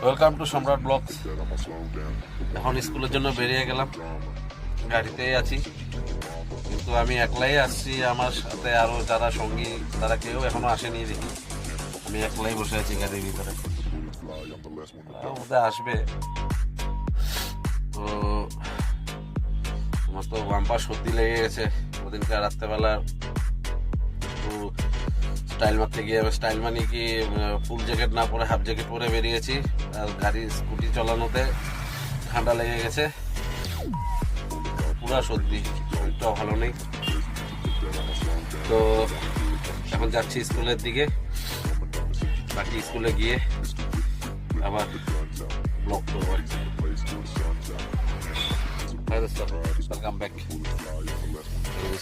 Welcome to সম্রাট blogs. এখন স্কুলের জন্য বেরিয়ে গেলাম, গাড়িতেই আছি, কিন্তু আমি একলাই আসছি। আমার সাথে আরও যারা সঙ্গী তারা কেউ এখনো আসেনি দেখি। আমি একলাই বসে আছি গাড়ির ভিতরে, ওদের আসবে। তো আমার তো বাম্পার সর্দি লেগে গেছে। ওদিনকে রাত্রেবেলা একটু স্টাইল মারতে গিয়ে, স্টাইল মানে কি ফুল জ্যাকেট না পরে হাফ জ্যাকেট পরে বেরিয়েছি, আর গাড়ি স্কুটি চালানোতে ঠান্ডা লেগে গেছে, পুরা সর্দি, শরীরটাও ভালো নেই। তো এখন যাচ্ছি স্কুলের দিকে, বাকি স্কুলে গিয়ে আবার ব্লগ করবো। Welcome back.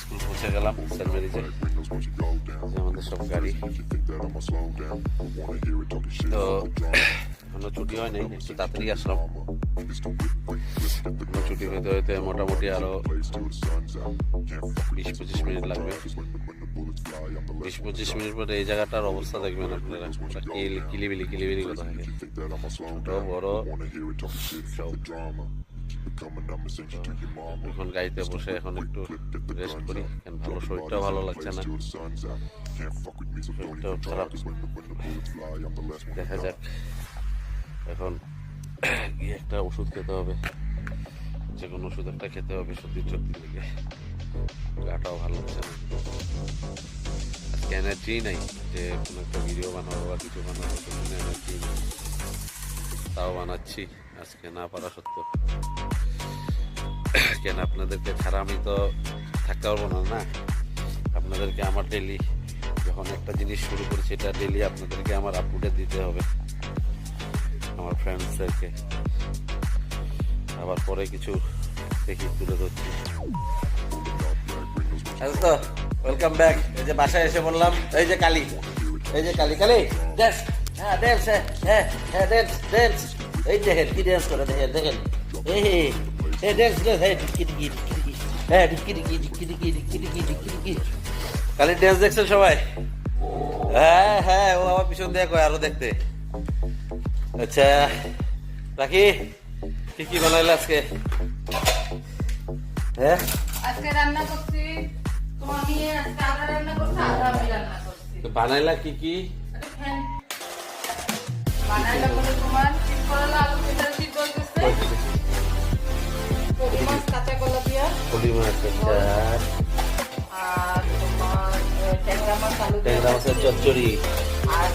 স্কুল পৌঁছে গেলাম সেন্ট মেরিজে, আমাদের সব গাড়ি। তো এখনো ছুটি হয় নাই, একটু তাড়াতাড়ি আসলাম। ছুটি হইতে হইতে মোটামুটি আরো 20-25 মিনিট লাগবে। 20-25 মিনিট পরে এই জায়গাটার অবস্থা দেখবেন আপনারা, কিলিবিলি কথা থাকে, ছোট বড় সব। এখন গাড়িতে বসে এখন একটু রেস্ট করি, কারণ ভালো শরীরটাও ভালো লাগছে না, শরীরটাও খারাপ। দেখা যাক, এখন গিয়ে একটা ওষুধ খেতে হবে, যে কোনো ওষুধ একটা খেতে হবে সর্দির দিকে। গাটাও ভালো লাগছে না, আজকে এনার্জি নাই যে কোনো একটা ভিডিও বানাবো বা কিছু বানাবো, কোনো এনার্জি নেই। তাও বানাচ্ছি আজকে না পারা সত্ত্বেও, কেন আপনাদেরকে ছাড়া আমি তো থাকতে পারবো না। না, আপনাদেরকে আমার ডেলি যখন একটা জিনিস শুরু করি সেটা ডেলি আপনাদেরকে আমার আপডেট দিতে হবে, আমার ফ্রেন্ডসদেরকে। আবার পরে কিছু দেখি তুলে ধরছি। তো ওয়েলকাম ব্যাক। এই যে বাসায় এসে বললাম, এই যে কালি, এই যে কালি ড্যান্স, হ্যাঁ ড্যান্স, হ্যাঁ হ্যাঁ ড্যান্স ড্যান্স। এই দেখেন কি ড্যান্স করে, দেখেন দেখেন, এই ড্যান্স ড্যান্স, হ্যাঁ ডিক্কি ডিক্কি ডিক্কি, হ্যাঁ ডিক্কি ডিক্কি ডিক্কি ডিক্কি ডিক্কি ডিক্কি ডিক্কি ডিক্কি। কালির ড্যান্স দেখছেন সবাই? হ্যাঁ হ্যাঁ, ও আমার পিছন দিয়ে কয় আরো দেখতে। আচ্ছা রাখি, কি কি বানাইলে আজকে? হ্যাঁ আজকে রান্না করছি, তোমার নিয়ে আজকে আদা রান্না করছি, আদা আমি রান্না করছি। তো বানাইলা কি কি? বানাইলা বলে তোমার চিজ করলা, আলু কেটে চিজ করতেছে, কলি মাছ কাঁচা কলা দিয়া, কলি মাছ, আর তোমার ট্যাংরা মাছ আলু ট্যাংরা মাছের চচ্চড়ি, আর